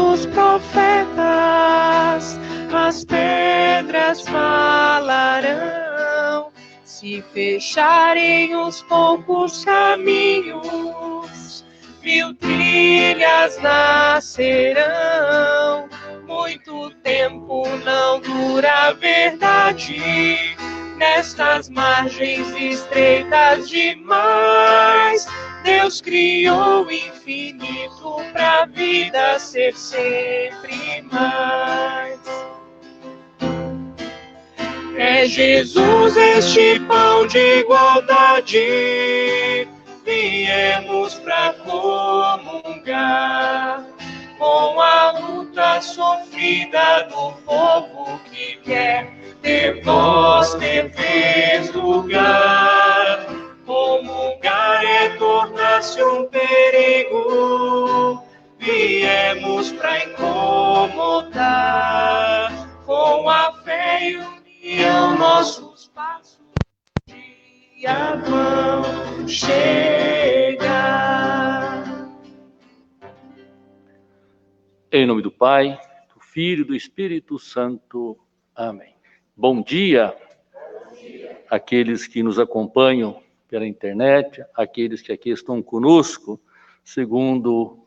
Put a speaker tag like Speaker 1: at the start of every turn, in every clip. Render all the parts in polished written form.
Speaker 1: os profetas, as pedras falarão. Se fecharem os poucos caminhos, 1000 trilhas nascerão. Muito tempo não dura a verdade, nestas margens estreitas demais. Deus criou o infinito pra vida ser sempre mais. É Jesus este pão de igualdade, viemos pra comungar com a luta sofrida do povo que quer ter voz, ter vez, lugar. Comungar é tornar-se um perigo, viemos pra incomodar. Com a fé e união nossos passos dia vão chegar.
Speaker 2: Em nome do Pai, do Filho e do Espírito Santo. Amém. Bom dia, aqueles que nos acompanham pela internet, aqueles que aqui estão conosco, segundo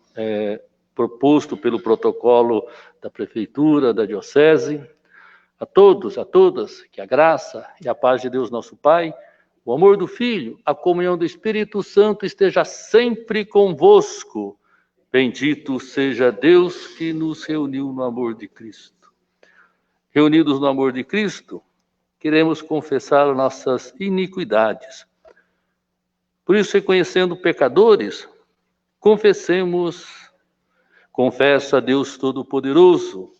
Speaker 2: proposto pelo protocolo da Prefeitura, da Diocese. A todos, a todas, que a graça e a paz de Deus nosso Pai, o amor do Filho, a comunhão do Espírito Santo esteja sempre convosco. Bendito seja Deus que nos reuniu no amor de Cristo. Reunidos no amor de Cristo, queremos confessar nossas iniquidades. Por isso, reconhecendo pecadores, confesso a Deus Todo-Poderoso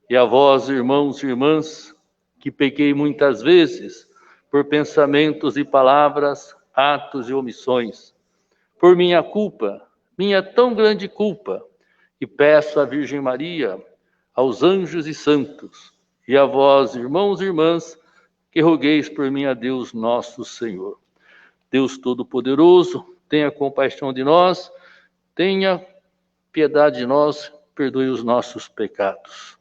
Speaker 2: e a vós, irmãos e irmãs, que pequei muitas vezes por pensamentos e palavras, atos e omissões. Por minha culpa, minha tão grande culpa, e peço à Virgem Maria, aos anjos e santos, e a vós, irmãos e irmãs, que rogueis por mim a Deus nosso Senhor. Deus Todo-Poderoso, tenha compaixão de nós, tenha piedade de nós, perdoe os nossos pecados.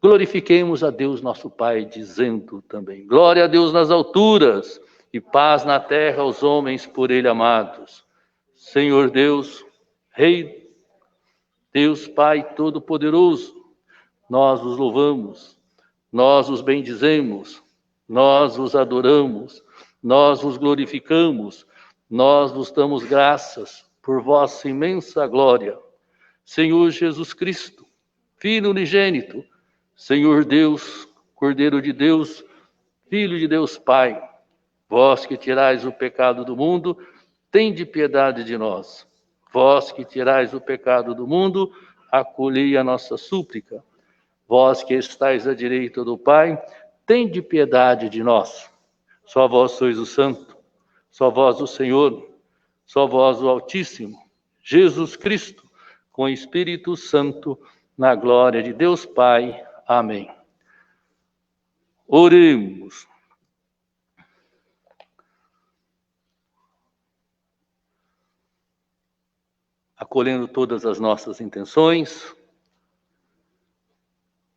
Speaker 2: Glorifiquemos a Deus nosso Pai, dizendo também: glória a Deus nas alturas e paz na terra aos homens por Ele amados. Senhor Deus, Rei, Deus Pai Todo-Poderoso, nós os louvamos, nós os bendizemos, nós os adoramos, nós os glorificamos, nós vos damos graças por vossa imensa glória. Senhor Jesus Cristo, Filho unigênito, Senhor Deus, Cordeiro de Deus, Filho de Deus Pai, vós que tirais o pecado do mundo, tende piedade de nós. Vós que tirais o pecado do mundo, acolhei a nossa súplica. Vós que estais à direita do Pai, tende piedade de nós. Só vós sois o Santo, só vós o Senhor, só vós o Altíssimo, Jesus Cristo, com o Espírito Santo, na glória de Deus Pai. Amém. Oremos. Acolhendo todas as nossas intenções.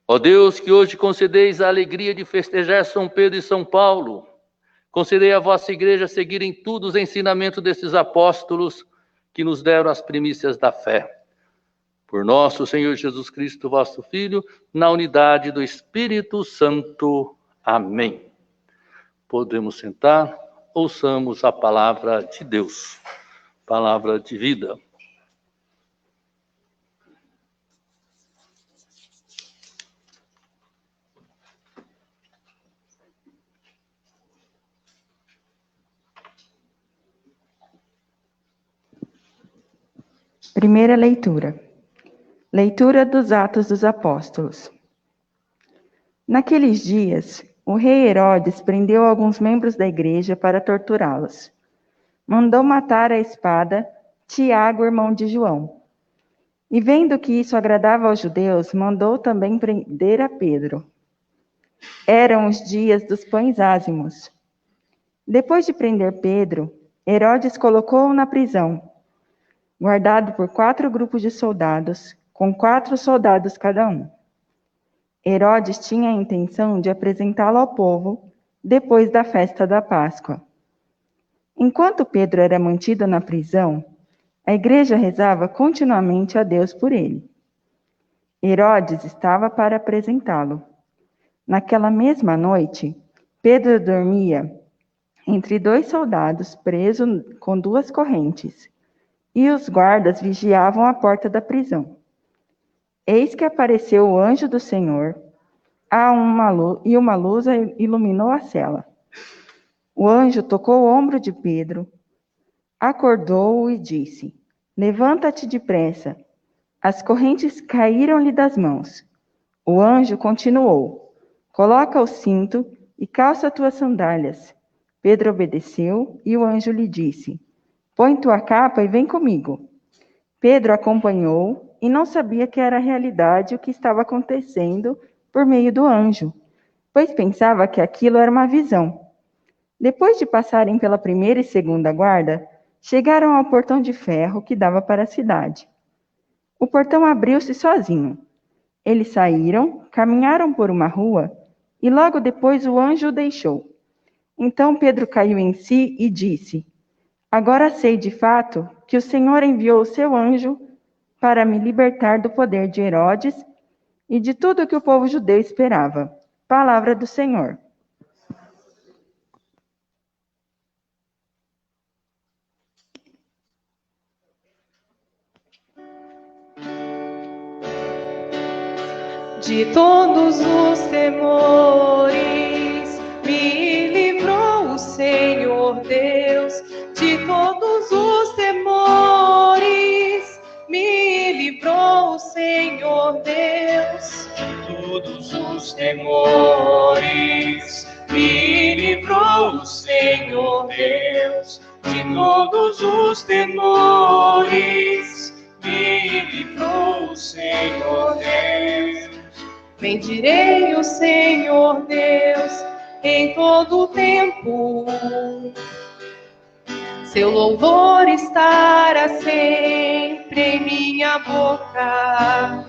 Speaker 2: Ó Deus, que hoje concedeis a alegria de festejar São Pedro e São Paulo, concedei à vossa igreja seguir em tudo os ensinamentos desses apóstolos que nos deram as primícias da fé. Por nosso Senhor Jesus Cristo, vosso Filho, na unidade do Espírito Santo. Amém. Podemos sentar, ouçamos a palavra de Deus, palavra de vida.
Speaker 3: Primeira leitura. Leitura dos Atos dos Apóstolos. Naqueles dias, o rei Herodes prendeu alguns membros da igreja para torturá-los. Mandou matar à espada Tiago, irmão de João. E vendo que isso agradava aos judeus, mandou também prender a Pedro. Eram os dias dos pães ázimos. Depois de prender Pedro, Herodes colocou-o na prisão, guardado por 4 grupos de soldados, com 4 soldados cada um. Herodes tinha a intenção de apresentá-lo ao povo depois da festa da Páscoa. Enquanto Pedro era mantido na prisão, a igreja rezava continuamente a Deus por ele. Herodes estava para apresentá-lo. Naquela mesma noite, Pedro dormia entre 2 soldados, preso com 2 correntes, e os guardas vigiavam a porta da prisão. Eis que apareceu o anjo do Senhor, e uma luz iluminou a cela. O anjo tocou o ombro de Pedro, acordou-o e disse: Levanta-te depressa. As correntes caíram-lhe das mãos. O anjo continuou: Coloca o cinto e calça tuas sandálias. Pedro obedeceu e o anjo lhe disse: Põe tua capa e vem comigo. Pedro acompanhou e não sabia que era realidade o que estava acontecendo por meio do anjo, pois pensava que aquilo era uma visão. Depois de passarem pela primeira e segunda guarda, chegaram ao portão de ferro que dava para a cidade. O portão abriu-se sozinho. Eles saíram, caminharam por uma rua e logo depois o anjo o deixou. Então Pedro caiu em si e disse: Agora sei de fato que o Senhor enviou o seu anjo para me libertar do poder de Herodes e de tudo o que o povo judeu esperava. Palavra do Senhor.
Speaker 4: De todos os temores, me livrou o Senhor Deus. De todos os temores, me livrou o Senhor Deus.
Speaker 1: De todos os temores, me livrou o Senhor Deus. De todos os temores, me livrou o Senhor Deus.
Speaker 4: Bendirei o Senhor Deus em todo o tempo. Seu louvor estará sempre em minha boca.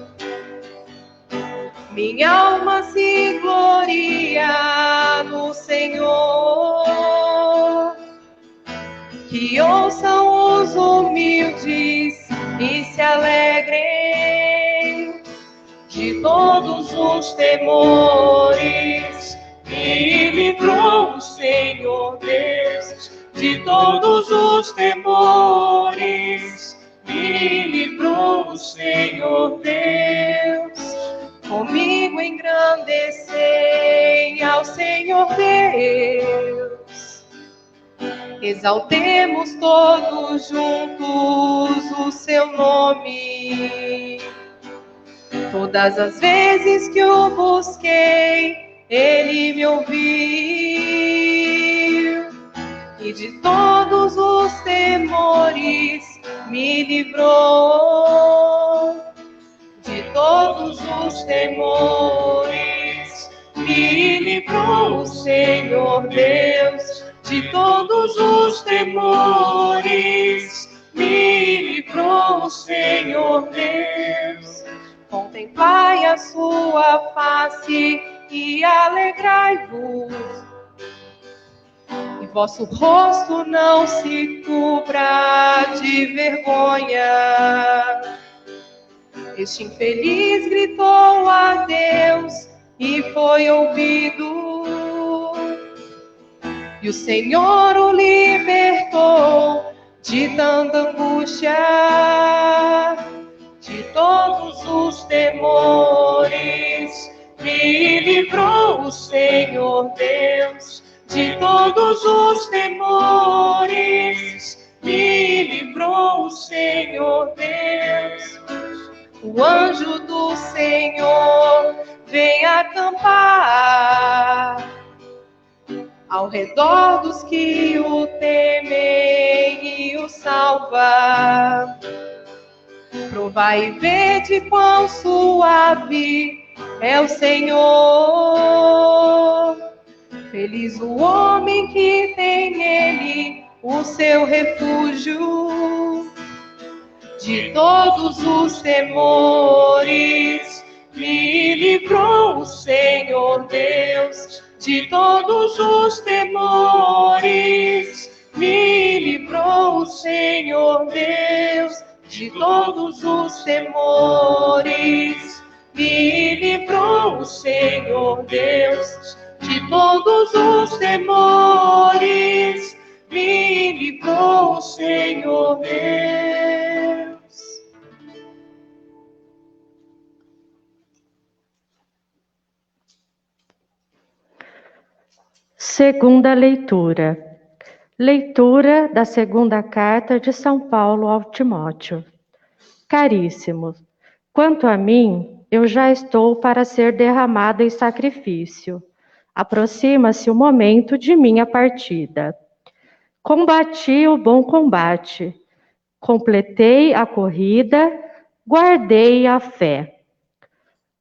Speaker 4: Minha alma se gloria no Senhor. Que ouçam os humildes e se alegrem. De todos os temores, me livrou o Senhor Deus. De todos os temores, me livrou o Senhor Deus. Comigo engrandecei ao Senhor Deus. Exaltemos todos juntos o seu nome. Todas as vezes que o busquei, ele me ouviu. E de todos os temores me livrou. De todos os temores me livrou o Senhor Deus. De todos os temores me livrou o Senhor Deus. Contemplai a sua face e alegrai-vos, e vosso rosto não se cubra de vergonha. Este infeliz gritou a Deus e foi ouvido, e o Senhor o libertou de tanta angústia. De todos os temores, me livrou o Senhor Deus. De todos os temores, me livrou o Senhor Deus. O anjo do Senhor vem acampar ao redor dos que o temem e o salva. Provai e vede quão suave é o Senhor. Feliz o homem que tem nele o seu refúgio. De todos os temores, Senhor Deus, de todos os temores. Me livrou o Senhor Deus de todos os temores. Me livrou o Senhor Deus de todos os temores. Me livrou o Senhor Deus.
Speaker 5: Segunda leitura. Leitura da segunda carta de São Paulo ao Timóteo. Caríssimos, quanto a mim, eu já estou para ser derramado em sacrifício. Aproxima-se o momento de minha partida. Combati o bom combate, completei a corrida, guardei a fé.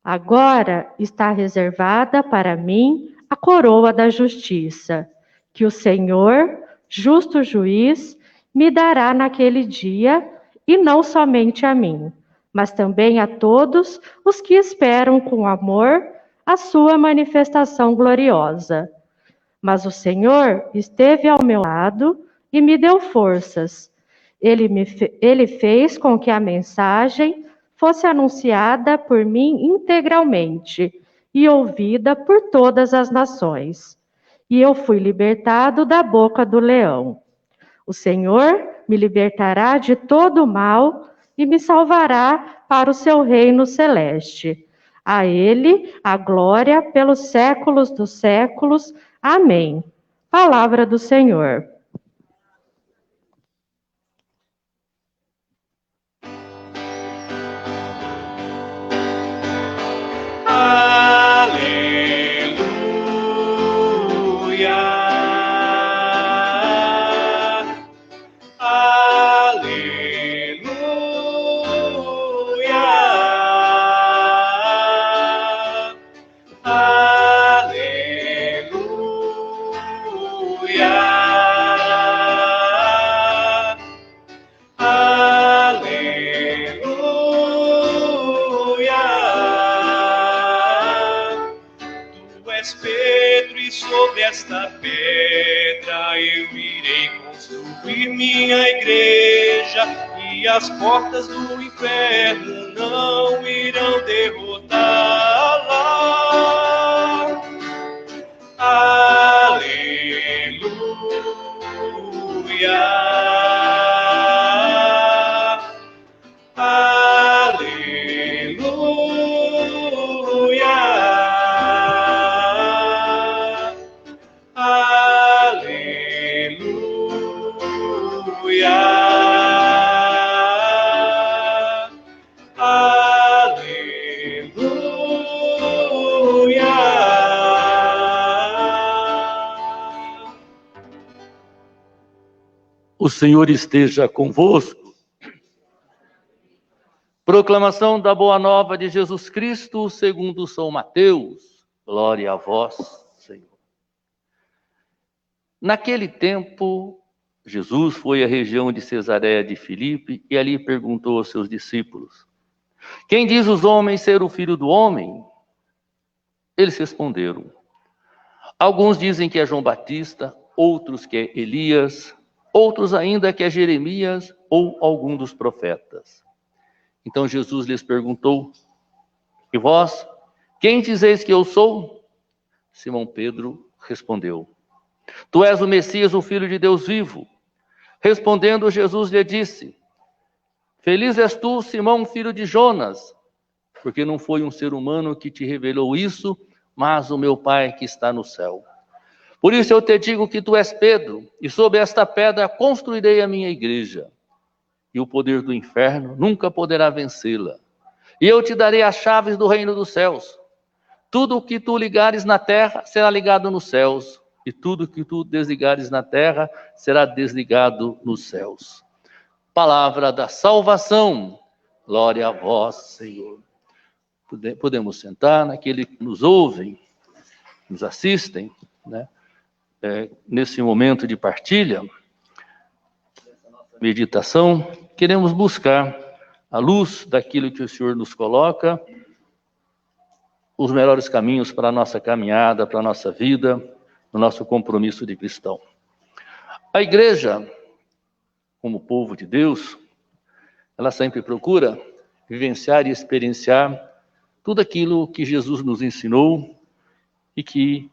Speaker 5: Agora está reservada para mim a coroa da justiça, que o Senhor, justo juiz, me dará naquele dia, e não somente a mim, mas também a todos os que esperam com amor a sua manifestação gloriosa. Mas o Senhor esteve ao meu lado e me deu forças. Ele fez com que a mensagem fosse anunciada por mim integralmente e ouvida por todas as nações. E eu fui libertado da boca do leão. O Senhor me libertará de todo o mal e me salvará para o seu reino celeste. A Ele a glória pelos séculos dos séculos. Amém. Palavra do Senhor.
Speaker 1: Esta pedra eu irei construir minha igreja, e as portas do inferno não irão derrotá-la. Aleluia.
Speaker 2: O Senhor esteja convosco. Proclamação da Boa Nova de Jesus Cristo segundo São Mateus. Glória a vós, Senhor. Naquele tempo, Jesus foi à região de Cesareia de Filipe e ali perguntou aos seus discípulos: quem diz os homens ser o Filho do Homem? Eles responderam: alguns dizem que é João Batista, outros que é Elias, outros ainda que é Jeremias ou algum dos profetas. Então Jesus lhes perguntou: e vós, quem dizeis que eu sou? Simão Pedro respondeu: tu és o Messias, o Filho de Deus vivo. Respondendo, Jesus lhe disse: feliz és tu, Simão, filho de Jonas, porque não foi um ser humano que te revelou isso, mas o meu Pai que está no céu. Por isso eu te digo que tu és Pedro, e sobre esta pedra construirei a minha igreja, e o poder do inferno nunca poderá vencê-la. E eu te darei as chaves do reino dos céus. Tudo o que tu ligares na terra será ligado nos céus, e tudo o que tu desligares na terra será desligado nos céus. Palavra da salvação. Glória a vós, Senhor. Podemos sentar, naquele que nos ouvem, nos assistem, né? Nesse momento de partilha, meditação, queremos buscar, à luz daquilo que o Senhor nos coloca, os melhores caminhos para a nossa caminhada, para a nossa vida, no nosso compromisso de cristão. A igreja, como povo de Deus, ela sempre procura vivenciar e experienciar tudo aquilo que Jesus nos ensinou e que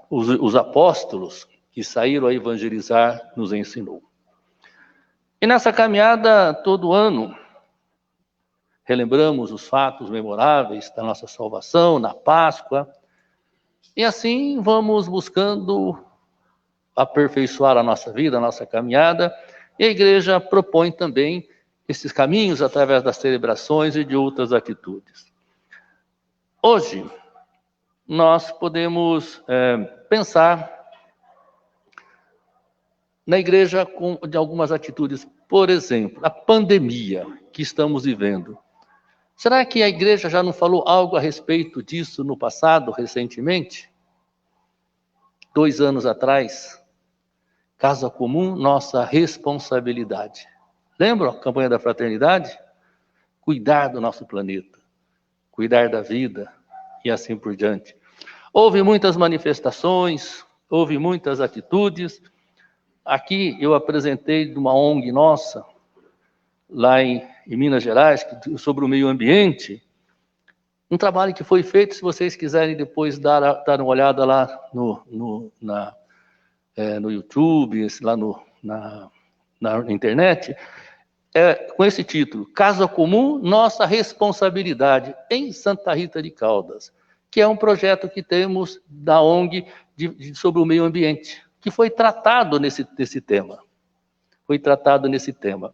Speaker 2: os apóstolos que saíram a evangelizar nos ensinou. E nessa caminhada, todo ano, relembramos os fatos memoráveis da nossa salvação, na Páscoa, e assim vamos buscando aperfeiçoar a nossa vida, a nossa caminhada, e a igreja propõe também esses caminhos através das celebrações e de outras atitudes. Hoje, nós podemos pensar na igreja de algumas atitudes. Por exemplo, a pandemia que estamos vivendo. Será que a igreja já não falou algo a respeito disso no passado, recentemente? 2 anos atrás, Casa Comum, nossa responsabilidade. Lembram a campanha da fraternidade? Cuidar do nosso planeta, cuidar da vida e assim por diante. Houve muitas manifestações, houve muitas atitudes. Aqui eu apresentei de uma ONG nossa, lá em Minas Gerais, sobre o meio ambiente, um trabalho que foi feito, se vocês quiserem depois dar uma olhada lá no YouTube, lá na internet, com esse título, Casa Comum, Nossa Responsabilidade, em Santa Rita de Caldas, que é um projeto que temos da ONG sobre o meio ambiente, que foi tratado nesse tema. Foi tratado nesse tema.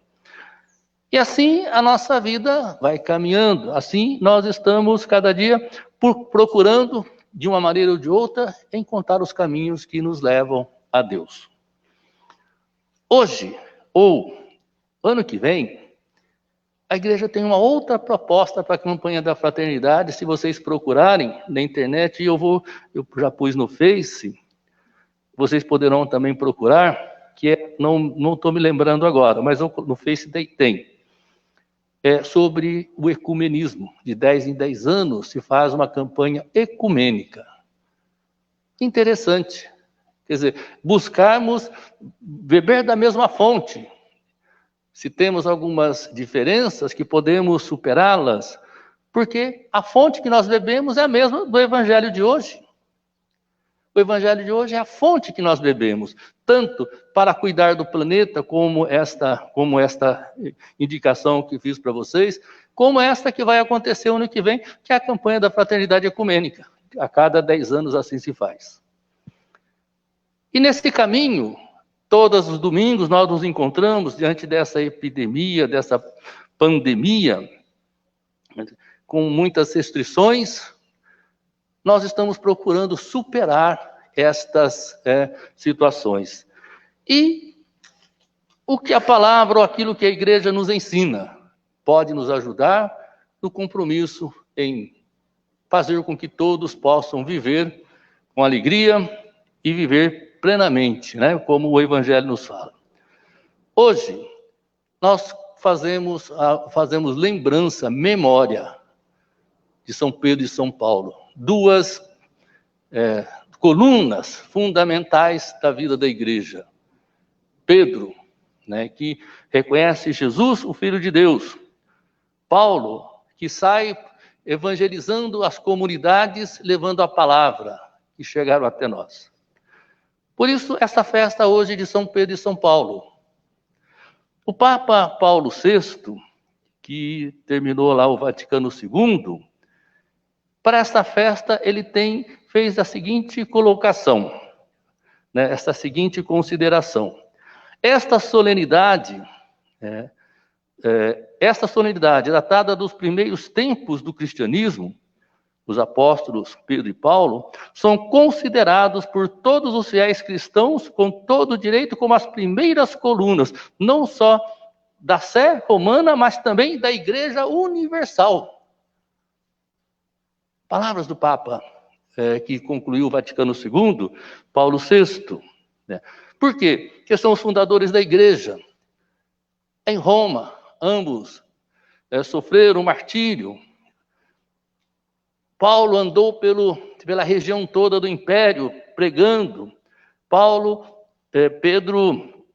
Speaker 2: E assim a nossa vida vai caminhando. Assim nós estamos cada dia procurando, de uma maneira ou de outra, encontrar os caminhos que nos levam a Deus. Hoje, ou ano que vem, a igreja tem uma outra proposta para a campanha da fraternidade. Se vocês procurarem na internet, eu já pus no Face, vocês poderão também procurar, que não estou me lembrando agora, mas no Face tem. É sobre o ecumenismo. De 10 em 10 anos se faz uma campanha ecumênica. Interessante. Quer dizer, buscarmos beber da mesma fonte. Se temos algumas diferenças, que podemos superá-las, porque a fonte que nós bebemos é a mesma do evangelho de hoje. O evangelho de hoje é a fonte que nós bebemos, tanto para cuidar do planeta, como esta indicação que fiz para vocês, como esta que vai acontecer ano que vem, que é a campanha da fraternidade ecumênica. A cada 10 anos assim se faz. E nesse caminho, todos os domingos nós nos encontramos diante dessa epidemia, dessa pandemia, com muitas restrições. Nós estamos procurando superar estas situações. E o que a palavra ou aquilo que a igreja nos ensina pode nos ajudar no compromisso em fazer com que todos possam viver com alegria e viver plenamente, né? Como o evangelho nos fala. Hoje, nós fazemos lembrança, memória de São Pedro e São Paulo. 2 colunas fundamentais da vida da igreja. Pedro, né, que reconhece Jesus, o Filho de Deus. Paulo, que sai evangelizando as comunidades, levando a palavra, que chegaram até nós. Por isso, essa festa hoje de São Pedro e São Paulo. O Papa Paulo VI, que terminou lá o Vaticano II, para esta festa, ele fez a seguinte colocação, né, essa seguinte consideração. Esta solenidade, datada dos primeiros tempos do cristianismo, os apóstolos Pedro e Paulo, são considerados por todos os fiéis cristãos com todo o direito como as primeiras colunas, não só da Sé romana, mas também da Igreja Universal. Palavras do Papa, que concluiu o Vaticano II, Paulo VI. Né? Por quê? Porque são os fundadores da igreja. Em Roma, ambos sofreram martírio. Paulo andou pela região toda do império, pregando. Pedro,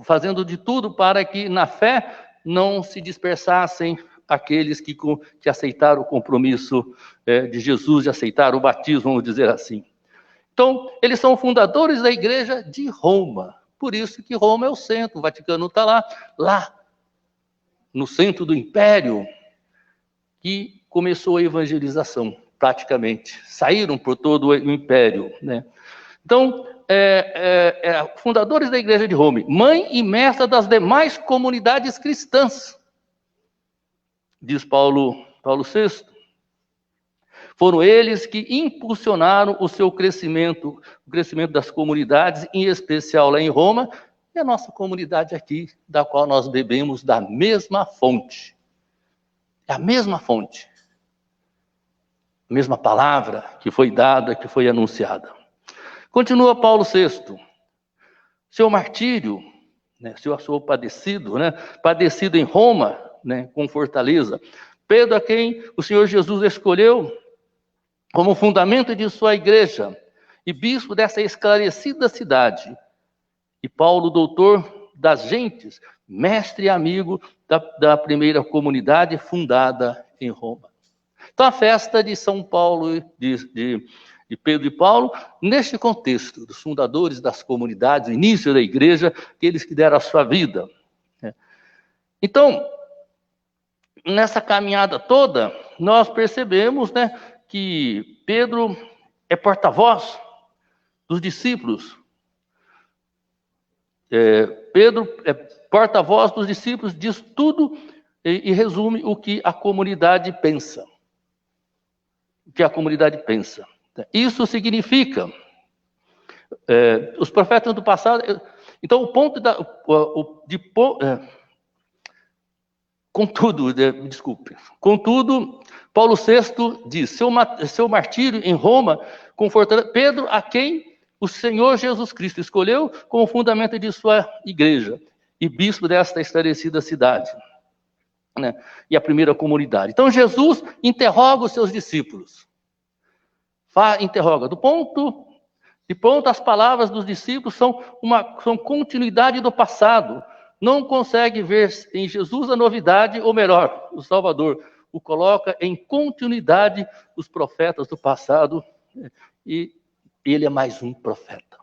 Speaker 2: fazendo de tudo para que na fé não se dispersassem aqueles que aceitaram o compromisso de Jesus, de aceitar o batismo, vamos dizer assim. Então, eles são fundadores da igreja de Roma. Por isso que Roma é o centro, o Vaticano está lá no centro do império, que começou a evangelização, praticamente. Saíram por todo o império, né? Então, fundadores da igreja de Roma, mãe e mestra das demais comunidades cristãs, diz Paulo VI. Foram eles que impulsionaram o seu crescimento, o crescimento das comunidades, em especial lá em Roma, e a nossa comunidade aqui, da qual nós bebemos da mesma fonte. É a mesma fonte. A mesma palavra que foi dada, que foi anunciada. Continua Paulo VI. Seu martírio, né, seu padecido, né, padecido em Roma, né, com fortaleza. Pedro, a quem o Senhor Jesus escolheu como fundamento de sua igreja, e bispo dessa esclarecida cidade. E Paulo, doutor das gentes, mestre e amigo da primeira comunidade fundada em Roma. Então, a festa de São Paulo, de Pedro e Paulo, neste contexto, dos fundadores das comunidades, início da igreja, aqueles que deram a sua vida. Então, nessa caminhada toda, nós percebemos, né, que Pedro é porta-voz dos discípulos. Pedro é porta-voz dos discípulos, diz tudo e resume o que a comunidade pensa. O que a comunidade pensa. Isso significa, os profetas do passado, então o ponto contudo, Paulo VI diz, seu martírio em Roma, confortando Pedro, a quem o Senhor Jesus Cristo escolheu como fundamento de sua igreja, e bispo desta esclarecida cidade, né? E a primeira comunidade. Então Jesus interroga os seus discípulos. Interroga. De ponto, as palavras dos discípulos são continuidade do passado. Não consegue ver em Jesus a novidade, ou melhor, o Salvador. O coloca em continuidade os profetas do passado, e ele é mais um profeta.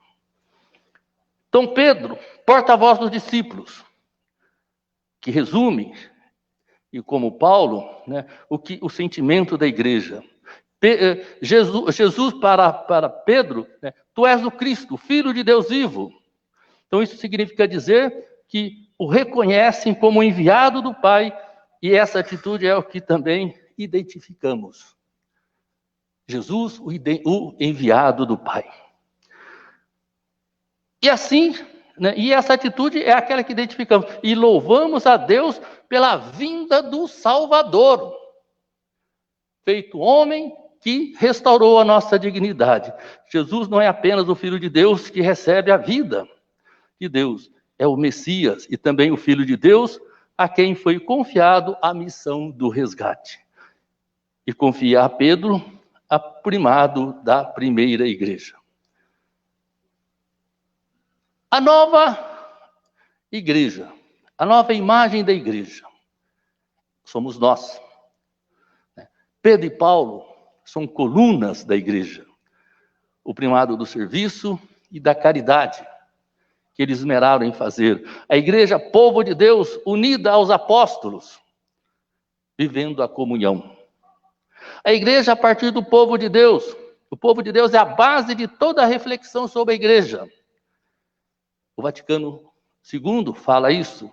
Speaker 2: Então Pedro, porta-voz dos discípulos, que resume, e como Paulo, né, o sentimento da igreja. Jesus para Pedro, né, tu és o Cristo, Filho de Deus vivo. Então isso significa dizer que o reconhecem como enviado do Pai, e essa atitude é o que também identificamos. Jesus, o enviado do Pai. E assim, né, e essa atitude é aquela que identificamos. E louvamos a Deus pela vinda do Salvador, feito homem, que restaurou a nossa dignidade. Jesus não é apenas o Filho de Deus que recebe a vida de Deus, é o Messias e também o Filho de Deus, a quem foi confiado a missão do resgate. E confia a Pedro a primado da primeira igreja. A nova igreja, a nova imagem da igreja, somos nós. Pedro e Paulo são colunas da igreja. O primado do serviço e da caridade que eles esmeraram em fazer. A igreja, povo de Deus, unida aos apóstolos, vivendo a comunhão. A igreja, a partir do povo de Deus. O povo de Deus é a base de toda a reflexão sobre a igreja. O Vaticano II fala isso.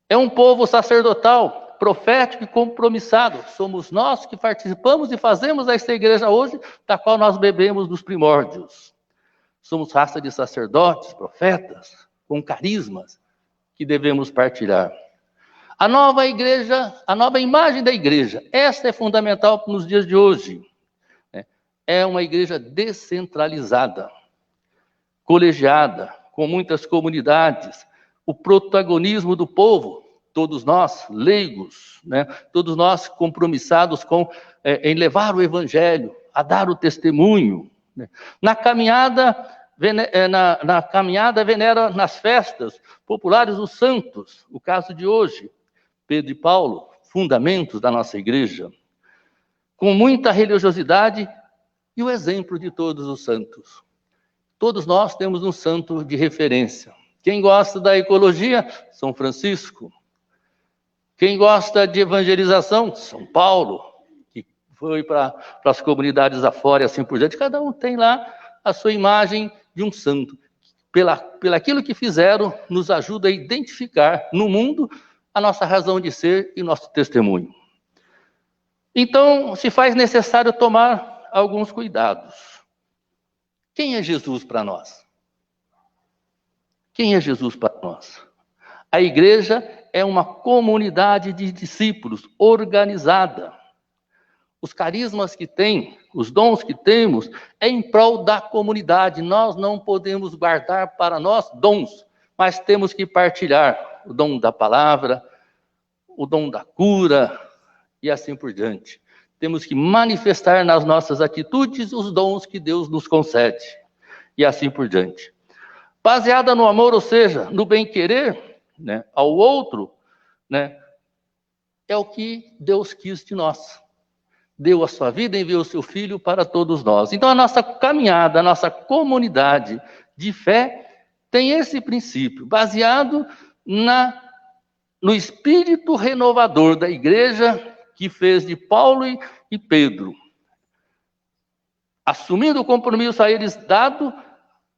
Speaker 2: É um povo sacerdotal, profético e compromissado. Somos nós que participamos e fazemos esta igreja hoje, da qual nós bebemos dos primórdios. Somos raça de sacerdotes, profetas, com carismas que devemos partilhar. A nova igreja, a nova imagem da igreja, esta é fundamental nos dias de hoje. É uma igreja descentralizada, colegiada, com muitas comunidades, o protagonismo do povo, todos nós leigos, né? Todos nós compromissados em levar o evangelho, a dar o testemunho, né? Na caminhada venera nas festas populares os santos, o caso de hoje, Pedro e Paulo, fundamentos da nossa igreja, com muita religiosidade e o exemplo de todos os santos. Todos nós temos um santo de referência. Quem gosta da ecologia, São Francisco. Quem gosta de evangelização, São Paulo, que foi para as comunidades afora e assim por diante. Cada um tem lá a sua imagem de um santo. Pelaquilo que fizeram, nos ajuda a identificar no mundo a nossa razão de ser e nosso testemunho. Então, se faz necessário tomar alguns cuidados. Quem é Jesus para nós? Quem é Jesus para nós? A igreja é uma comunidade de discípulos organizada. Os carismas que tem, os dons que temos, é em prol da comunidade. Nós não podemos guardar para nós dons, mas temos que partilhar o dom da palavra, o dom da cura e assim por diante. Temos que manifestar nas nossas atitudes os dons que Deus nos concede e assim por diante. Baseada no amor, ou seja, no bem-querer, né, ao outro, né, é o que Deus quis de nós. Deu a sua vida e enviou o seu Filho para todos nós. Então, a nossa caminhada, a nossa comunidade de fé tem esse princípio, baseado no espírito renovador da igreja que fez de Paulo e Pedro, assumindo o compromisso a eles dado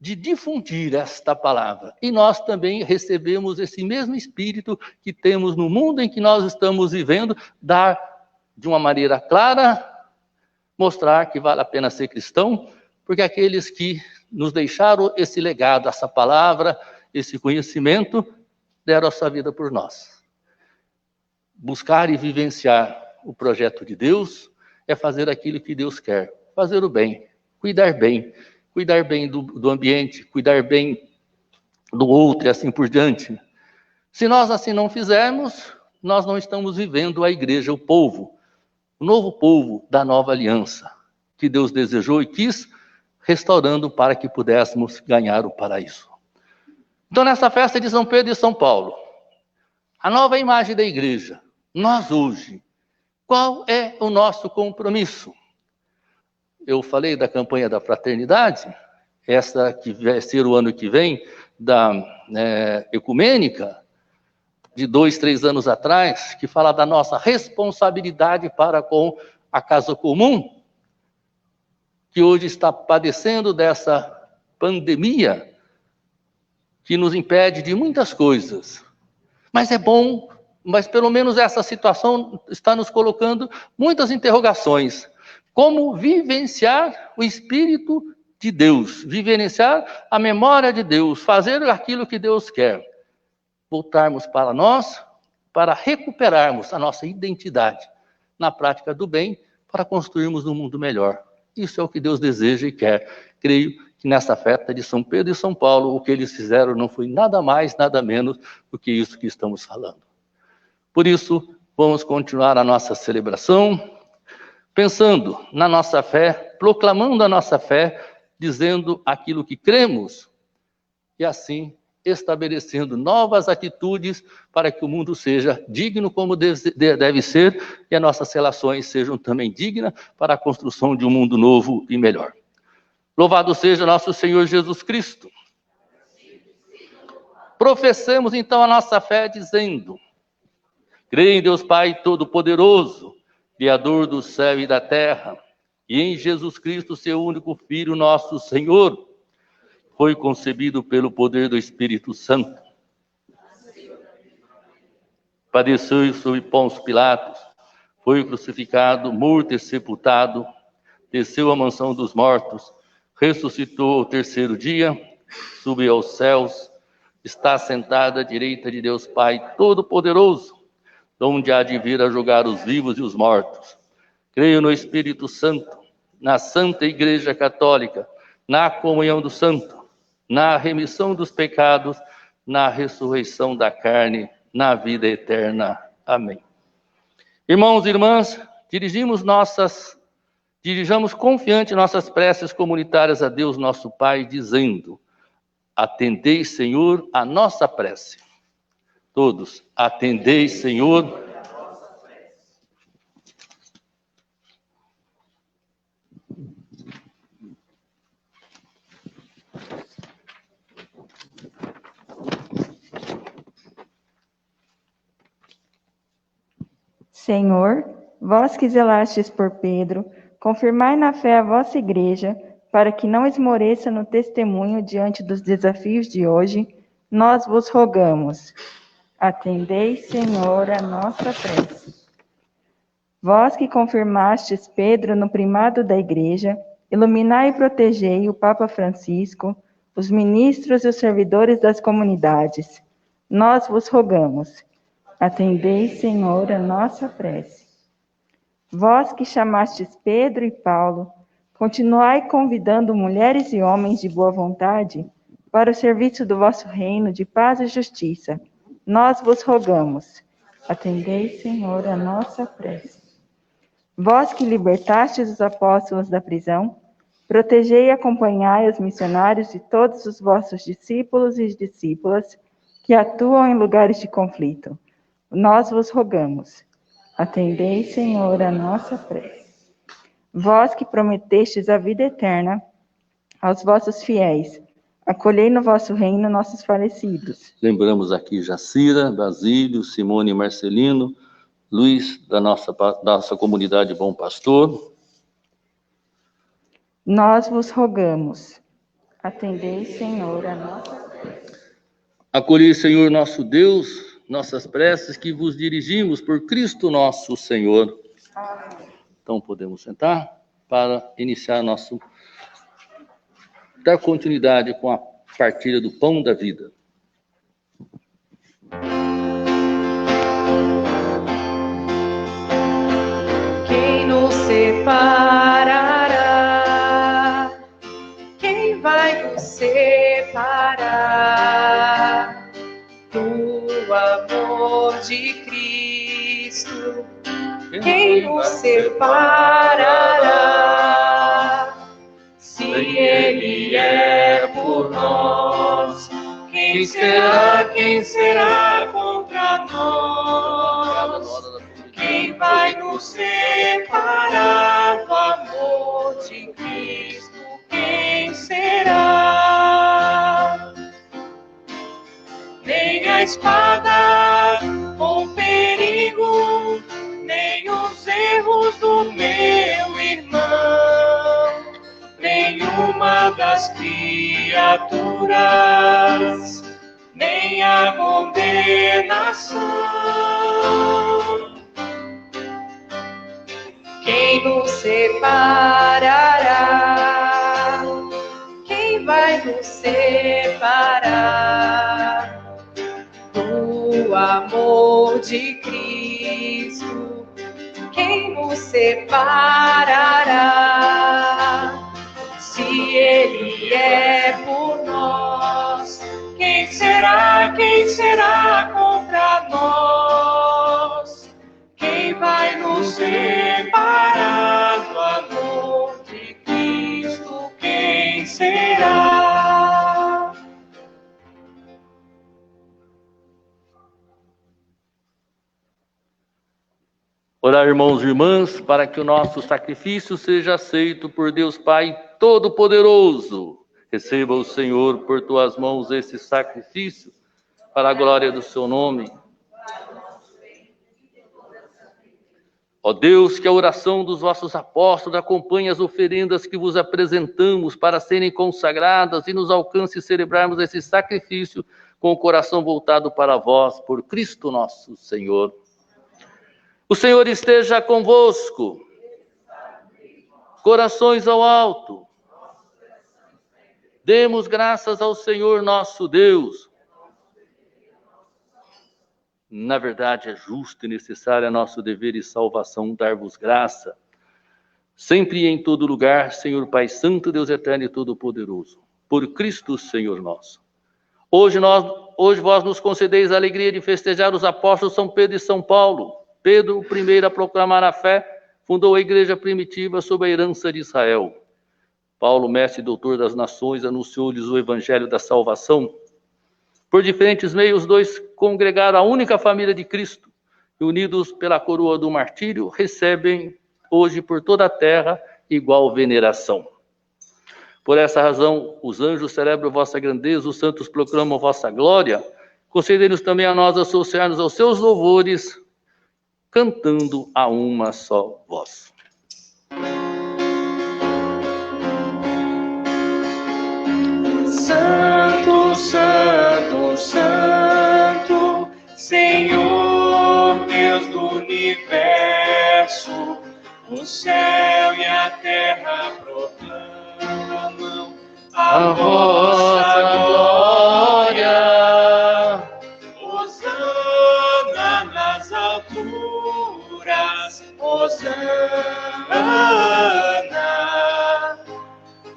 Speaker 2: de difundir esta palavra. E nós também recebemos esse mesmo espírito que temos no mundo em que nós estamos vivendo, dar de uma maneira clara, mostrar que vale a pena ser cristão, porque aqueles que nos deixaram esse legado, essa palavra, esse conhecimento, deram a sua vida por nós. Buscar e vivenciar o projeto de Deus é fazer aquilo que Deus quer, fazer o bem, cuidar bem do ambiente, cuidar bem do outro e assim por diante. Se nós assim não fizermos, nós não estamos vivendo a igreja, o povo, o novo povo da nova aliança, que Deus desejou e quis, restaurando para que pudéssemos ganhar o paraíso. Então, nessa festa de São Pedro e São Paulo, a nova imagem da igreja, nós hoje, qual é o nosso compromisso? Eu falei da campanha da fraternidade, essa que vai ser o ano que vem, da ecumênica, de 2, 3 anos atrás, que fala da nossa responsabilidade para com a casa comum, que hoje está padecendo dessa pandemia, que nos impede de muitas coisas. Mas é bom, mas pelo menos essa situação está nos colocando muitas interrogações. Como vivenciar o Espírito de Deus, vivenciar a memória de Deus, fazer aquilo que Deus quer. Voltarmos para nós, para recuperarmos a nossa identidade na prática do bem, para construirmos um mundo melhor. Isso é o que Deus deseja e quer. Creio que nessa festa de São Pedro e São Paulo, o que eles fizeram não foi nada mais, nada menos do que isso que estamos falando. Por isso, vamos continuar a nossa celebração, pensando na nossa fé, proclamando a nossa fé, dizendo aquilo que cremos, e assim estabelecendo novas atitudes para que o mundo seja digno como deve ser, e as nossas relações sejam também dignas para a construção de um mundo novo e melhor. Louvado seja nosso Senhor Jesus Cristo. Professemos então a nossa fé dizendo: creio em Deus Pai Todo-Poderoso, Criador do céu e da terra, e em Jesus Cristo, seu único Filho, nosso Senhor, foi concebido pelo poder do Espírito Santo. Padeceu sob Pôncio Pilatos, foi crucificado, morto e sepultado, desceu à mansão dos mortos, ressuscitou ao terceiro dia, subiu aos céus, está sentado à direita de Deus Pai Todo-Poderoso, donde há de vir a julgar os vivos e os mortos. Creio no Espírito Santo, na Santa Igreja Católica, na comunhão do santo, na remissão dos pecados, na ressurreição da carne, na vida eterna. Amém. Irmãos e irmãs, dirijamos confiante nossas preces comunitárias a Deus nosso Pai, dizendo: atendei, Senhor, a nossa prece. Todos, atendei, Senhor.
Speaker 3: Senhor, vós que zelastes por Pedro, confirmai na fé a vossa igreja, para que não esmoreça no testemunho diante dos desafios de hoje, nós vos rogamos. Atendei, Senhor, a nossa prece. Vós que confirmastes Pedro no primado da igreja, iluminai e protegei o Papa Francisco, os ministros e os servidores das comunidades. Nós vos rogamos. Atendei, Senhor, a nossa prece. Vós que chamastes Pedro e Paulo, continuai convidando mulheres e homens de boa vontade para o serviço do vosso reino de paz e justiça. Nós vos rogamos. Atendei, Senhor, a nossa prece. Vós que libertastes os apóstolos da prisão, protegei e acompanhai os missionários e todos os vossos discípulos e discípulas que atuam em lugares de conflito. Nós vos rogamos. Atendei, Senhor, a nossa prece. Vós que prometestes a vida eterna aos vossos fiéis, acolhei no vosso reino nossos falecidos.
Speaker 2: Lembramos aqui Jacira, Basílio, Simone e Marcelino, Luiz, da nossa comunidade Bom Pastor.
Speaker 3: Nós vos rogamos. Atendei, Senhor, a nossa prece.
Speaker 2: Acolhei, Senhor, nosso Deus, nossas preces que vos dirigimos por Cristo nosso Senhor.
Speaker 3: Amém.
Speaker 2: Então podemos sentar para iniciar dar continuidade com a partilha do pão da vida.
Speaker 4: Quem nos separará? Quem vai nos separar do amor de Cristo? Quem nos separará? Se Ele é por nós, quem será contra nós? Quem vai nos separar do amor de Cristo? Quem será? Nem a espada com perigo, nem os erros do meu irmão, nenhuma das criaturas, nem a condenação. Quem nos separará? Quem vai nos separar do amor de Cristo? Quem nos separará? Se Ele é por nós, quem será contra nós? Quem vai nos separar do amor de Cristo? Quem será?
Speaker 2: Orar, irmãos e irmãs, para que o nosso sacrifício seja aceito por Deus Pai Todo-Poderoso. Receba o Senhor por tuas mãos esse sacrifício, para a glória do seu nome. Ó Deus, que a oração dos vossos apóstolos acompanhe as oferendas que vos apresentamos para serem consagradas e nos alcance celebrarmos esse sacrifício com o coração voltado para vós, por Cristo nosso Senhor. O Senhor esteja convosco. Corações ao alto. Demos graças ao Senhor nosso Deus. Na verdade, é justo e necessário a nosso dever e salvação dar-vos graça. Sempre e em todo lugar, Senhor Pai Santo, Deus Eterno e Todo-Poderoso. Por Cristo, Senhor nosso. Hoje vós nos concedeis a alegria de festejar os apóstolos São Pedro e São Paulo. Pedro, o primeiro a proclamar a fé, fundou a igreja primitiva sob a herança de Israel. Paulo, mestre e doutor das nações, anunciou-lhes o evangelho da salvação. Por diferentes meios, dois congregaram a única família de Cristo, e unidos pela coroa do martírio, recebem hoje por toda a terra igual veneração. Por essa razão, os anjos celebram vossa grandeza, os santos proclamam vossa glória. Concedei-nos também a nós associar-nos aos seus louvores, cantando a uma só voz.
Speaker 1: Santo, Santo, Santo, Senhor Deus do universo, o céu e a terra proclamam a vossa glória. Hosana nas alturas, Hosana,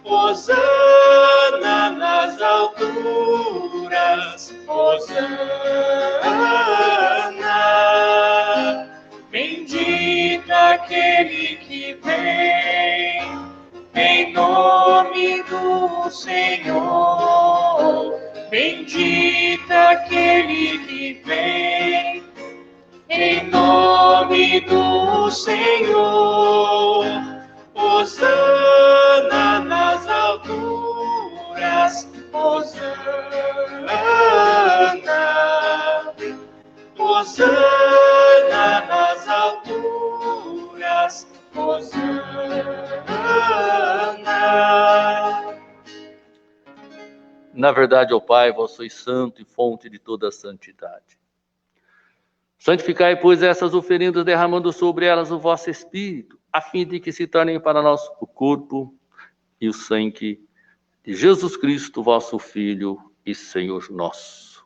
Speaker 1: Hosana nas alturas, Hosana. Bendito aquele que vem em nome do Senhor. Bendito aquele que vem em nome do Senhor. Hosana nas alturas, Hosana, Hosana nas alturas, Hosana.
Speaker 2: Na verdade, ó Pai, vós sois santo e fonte de toda a santidade. Santificai, pois, essas oferendas, derramando sobre elas o vosso Espírito, a fim de que se tornem para nós o corpo e o sangue de Jesus Cristo, vosso Filho e Senhor nosso.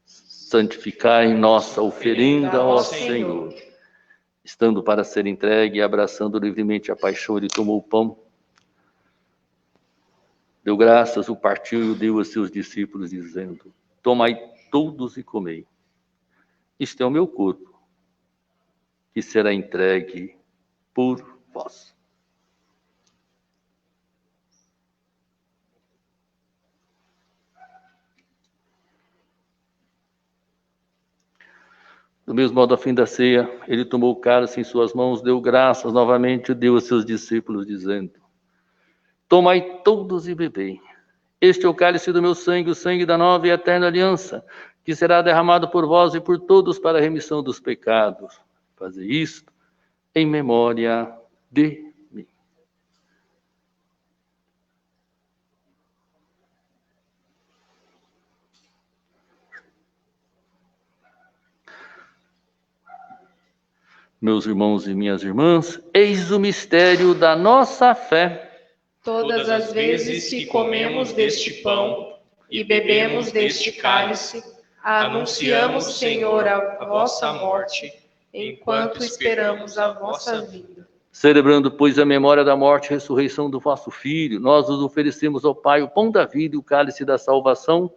Speaker 2: Santificai nossa oferenda, ó Senhor. Estando para ser entregue e abraçando livremente a paixão, ele tomou o pão, deu graças, o partiu e o deu a seus discípulos, dizendo: tomai todos e comei. Isto é o meu corpo, que será entregue por vós. Do mesmo modo, ao fim da ceia, ele tomou o cálice em suas mãos, deu graças novamente e deu a seus discípulos, dizendo: tomai todos e bebei. Este é o cálice do meu sangue, o sangue da nova e eterna aliança, que será derramado por vós e por todos para a remissão dos pecados. Fazei isto em memória de mim. Meus irmãos e minhas irmãs, eis o mistério da nossa fé.
Speaker 4: Todas as vezes que comemos deste pão e bebemos deste cálice, anunciamos, Senhor, a vossa morte, enquanto esperamos a vossa vinda.
Speaker 2: Celebrando, pois, a memória da morte e ressurreição do vosso Filho, nós vos oferecemos ao Pai o pão da vida e o cálice da salvação,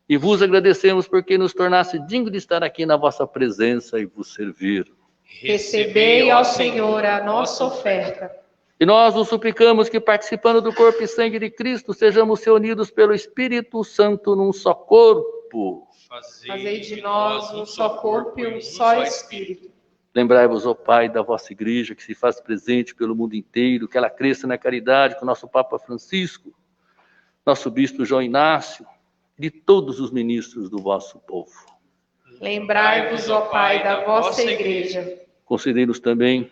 Speaker 2: e vos agradecemos porque nos tornasse digno de estar aqui na vossa presença e vos servir.
Speaker 4: Recebei, ó Senhor, a nossa oferta.
Speaker 2: E nós vos suplicamos que, participando do corpo e sangue de Cristo, sejamos reunidos pelo Espírito Santo num só corpo.
Speaker 4: Fazei de nós um só corpo e um só Espírito.
Speaker 2: Lembrai-vos, ó Pai, da vossa igreja, que se faz presente pelo mundo inteiro, que ela cresça na caridade com o nosso Papa Francisco, nosso Bispo João Inácio, de todos os ministros do vosso povo.
Speaker 4: Lembrai-vos, ó Pai, da vossa igreja.
Speaker 2: Concedei-nos também,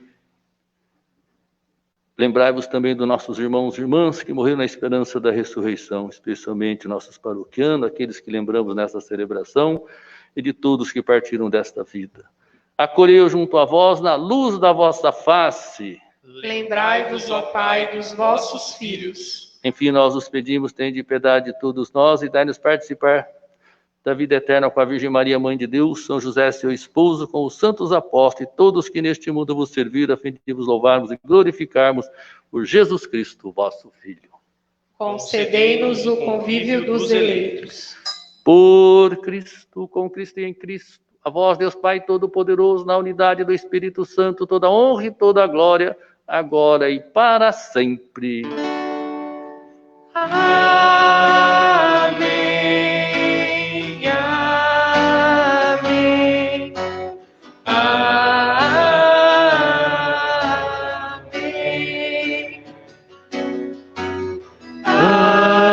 Speaker 2: lembrai-vos também dos nossos irmãos e irmãs que morreram na esperança da ressurreição, especialmente nossos paroquianos, aqueles que lembramos nessa celebração, e de todos que partiram desta vida. Acolhei-os junto a vós na luz da vossa face.
Speaker 4: Lembrai-vos, ó Pai, dos vossos filhos.
Speaker 2: Enfim, nós os pedimos, tende piedade de todos nós e dai-nos participar da vida eterna com a Virgem Maria, Mãe de Deus, São José, seu esposo, com os santos apóstolos e todos que neste mundo vos serviram, a fim de vos louvarmos e glorificarmos por Jesus Cristo, vosso Filho.
Speaker 4: Concedei-nos o convívio dos eleitos.
Speaker 2: Por Cristo, com Cristo e em Cristo, a vós, Deus Pai Todo-Poderoso, na unidade do Espírito Santo, toda honra e toda glória, agora e para sempre.
Speaker 1: Amém, amém, amém, amém, amém.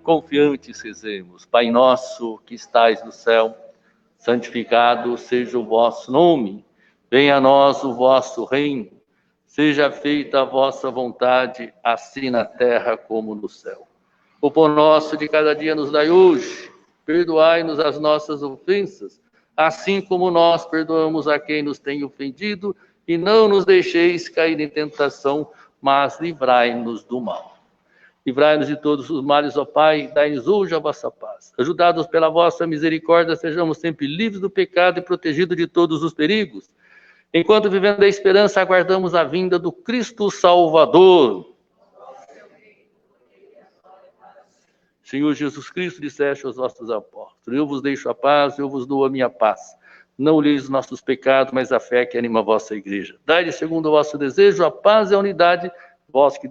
Speaker 2: Confiantes rezemos. Pai nosso que estais no céu, santificado seja o vosso nome. Venha a nós o vosso reino. Seja feita a vossa vontade, assim na terra como no céu. O pão nosso de cada dia nos dai hoje. Perdoai-nos as nossas ofensas, assim como nós perdoamos a quem nos tem ofendido, e não nos deixeis cair em tentação, mas livrai-nos do mal. Livrai-nos de todos os males, ó Pai, dai-nos hoje a vossa paz. Ajudados pela vossa misericórdia, sejamos sempre livres do pecado e protegidos de todos os perigos. Enquanto vivendo a esperança, aguardamos a vinda do Cristo Salvador. Senhor Jesus Cristo, disseste aos vossos apóstolos: eu vos deixo a paz, eu vos dou a minha paz. Não olheis os nossos pecados, mas a fé que anima a vossa igreja. Dai-lhe, segundo o vosso desejo, a paz e a unidade, vós que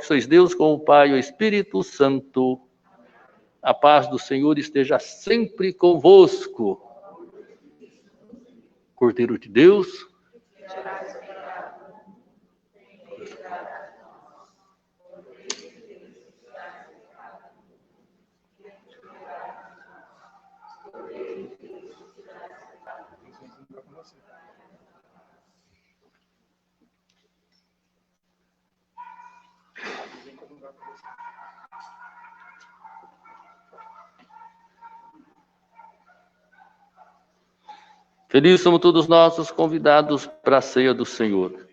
Speaker 2: sois Deus com o Pai e o Espírito Santo. A paz do Senhor esteja sempre convosco. Cordeiro de Deus, felizes somos todos nós os convidados para a ceia do Senhor.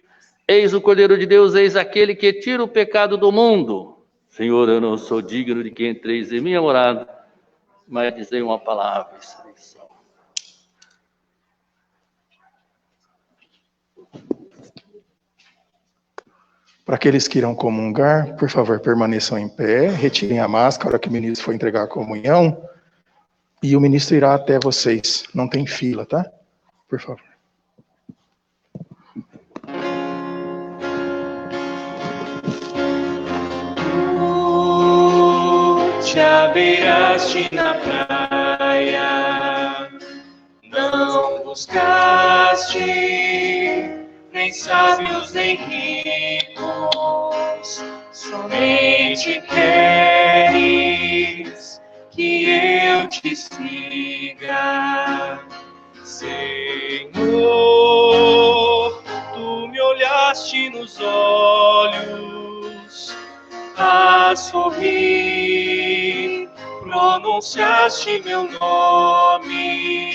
Speaker 2: Eis o Cordeiro de Deus, eis aquele que tira o pecado do mundo. Senhor, eu não sou digno de que entreis em minha morada, mas dizei uma palavra e serei salvo.
Speaker 6: Para aqueles que irão comungar, por favor, permaneçam em pé, retirem a máscara na hora que o ministro for entregar a comunhão, e o ministro irá até vocês. Não tem fila, tá? Por favor.
Speaker 1: Te abeiraste na praia, não buscaste nem sábios nem ricos, somente queres que eu te siga. Senhor, tu me olhaste nos olhos, a sorrir, pronunciaste meu nome.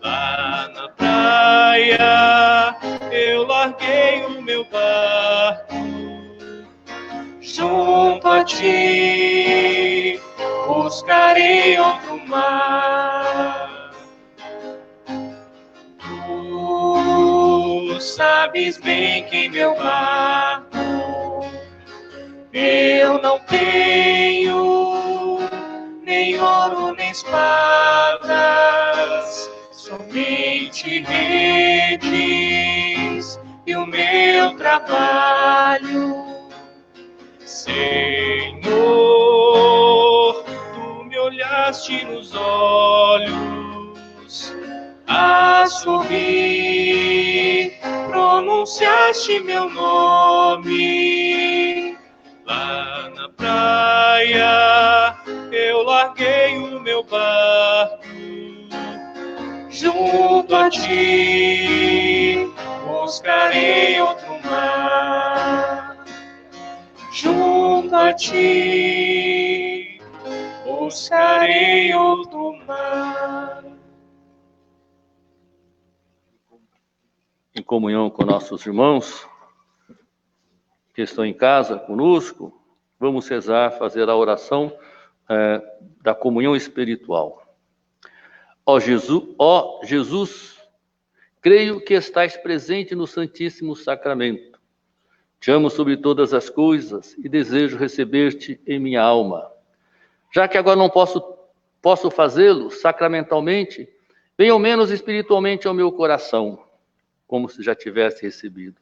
Speaker 1: Lá na praia, eu larguei o meu barco, junto a ti, buscarei outro mar. Tu sabes bem que meu barco eu não tenho nem ouro nem espadas, somente redes e o meu trabalho. Senhor, tu me olhaste nos olhos, a sorrir, pronunciaste meu nome. Lá na praia, eu larguei o meu barco, junto a ti, buscarei outro mar. Junto a ti, buscarei outro mar.
Speaker 2: Em comunhão com nossos irmãos que estão em casa conosco, vamos rezar, fazer a oração da comunhão espiritual. Ó Jesus, Creio que estais presente no Santíssimo Sacramento. Te amo sobre todas as coisas e desejo receber-te em minha alma. Já que agora não posso fazê-lo sacramentalmente, venha ao menos espiritualmente ao meu coração, como se já tivesse recebido.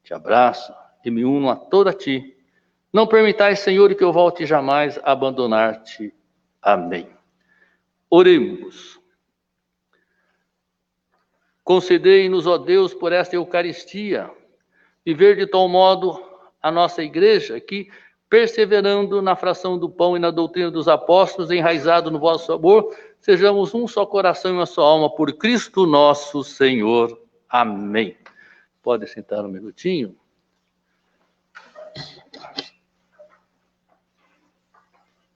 Speaker 2: Te abraço e me uno a toda ti. Não permitais, Senhor, que eu volte jamais a abandonar-te. Amém. Oremos. Concedei-nos, ó Deus, por esta Eucaristia, viver de tal modo a nossa igreja que, perseverando na fração do pão e na doutrina dos apóstolos, enraizado no vosso amor, sejamos um só coração e uma só alma, por Cristo nosso Senhor. Amém. Pode sentar um minutinho.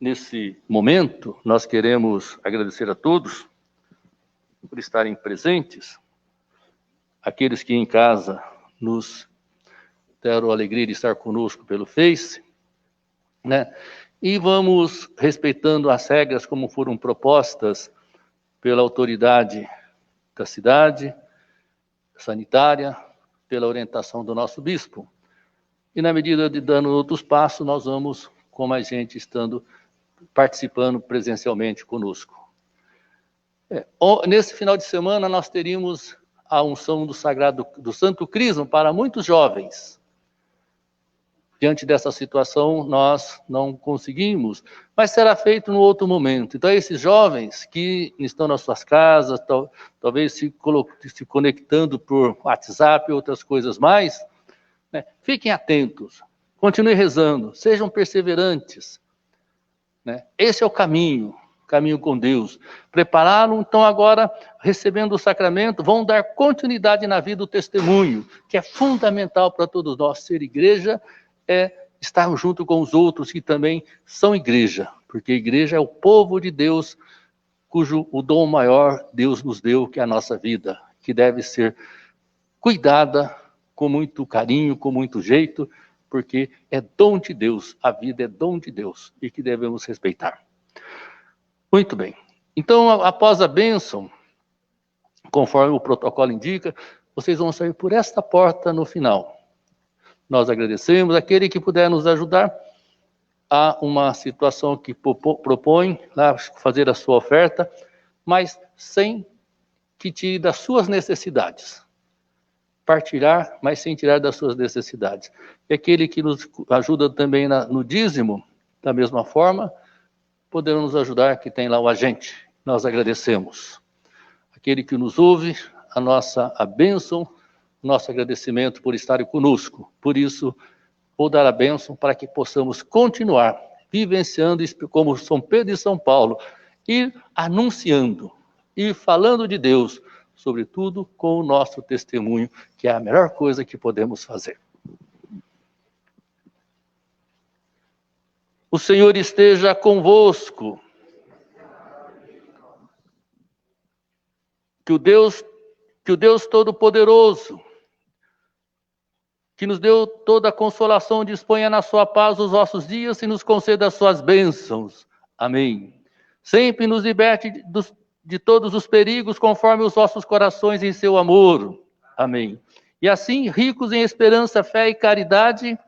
Speaker 2: Nesse momento, nós queremos agradecer a todos por estarem presentes, aqueles que em casa nos deram a alegria de estar conosco pelo Face, né? E vamos respeitando as regras como foram propostas pela autoridade da cidade, sanitária, pela orientação do nosso bispo. E na medida de dando outros passos, nós vamos com mais gente participando presencialmente conosco. Nesse final de semana, nós teríamos a unção do Santo Crisma para muitos jovens. Diante dessa situação, nós não conseguimos, mas será feito no outro momento. Então, esses jovens que estão nas suas casas, talvez se conectando por WhatsApp e outras coisas mais, né, fiquem atentos, continuem rezando, sejam perseverantes. Né? Esse é o caminho com Deus. Prepararam, então agora, recebendo o sacramento, vão dar continuidade na vida do testemunho, que é fundamental para todos nós. Ser igreja é estar junto com os outros que também são igreja, porque a igreja é o povo de Deus, cujo o dom maior Deus nos deu, que é a nossa vida, que deve ser cuidada com muito carinho, com muito jeito, porque é dom de Deus, a vida é dom de Deus, e que devemos respeitar. Muito bem. Então, após a bênção, conforme o protocolo indica, vocês vão sair por esta porta no final. Nós agradecemos aquele que puder nos ajudar a uma situação que propõe lá fazer a sua oferta, mas sem que tire das suas necessidades. Partilhar, mas sem tirar das suas necessidades. E aquele que nos ajuda também no dízimo, da mesma forma, poderão nos ajudar, que tem lá o agente. Nós agradecemos. Aquele que nos ouve, a bênção, nosso agradecimento por estarem conosco. Por isso, vou dar a bênção para que possamos continuar vivenciando, como São Pedro e São Paulo, ir anunciando, ir falando de Deus, sobretudo com o nosso testemunho, que é a melhor coisa que podemos fazer. O Senhor esteja convosco. Que o Deus Todo-Poderoso, que nos deu toda a consolação, disponha na sua paz os vossos dias e nos conceda as suas bênçãos. Amém. Sempre nos liberte de todos os perigos, conforme os vossos corações em seu amor. Amém. E assim, ricos em esperança, fé e caridade,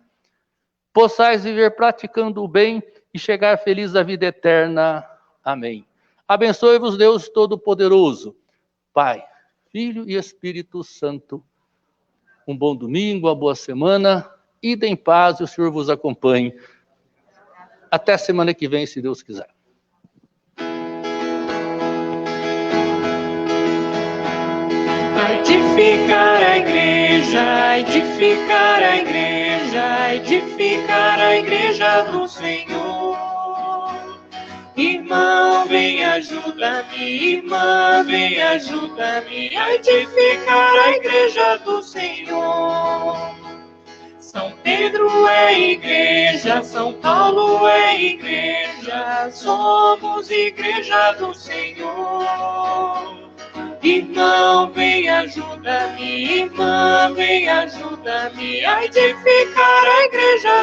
Speaker 2: possais viver praticando o bem e chegar felizes à vida eterna. Amém. Abençoe-vos Deus Todo-Poderoso, Pai, Filho e Espírito Santo. Um bom domingo, uma boa semana. Ide em paz e o Senhor vos acompanhe. Até semana que vem, se Deus quiser.
Speaker 1: Edificar a igreja, edificar a igreja, edificar a igreja do Senhor. Irmão, vem ajuda-me, irmã, vem ajuda-me a edificar a igreja do Senhor. São Pedro é igreja, São Paulo é igreja, somos igreja do Senhor. Irmão, vem ajuda-me, irmã, vem ajuda-me a edificar a igreja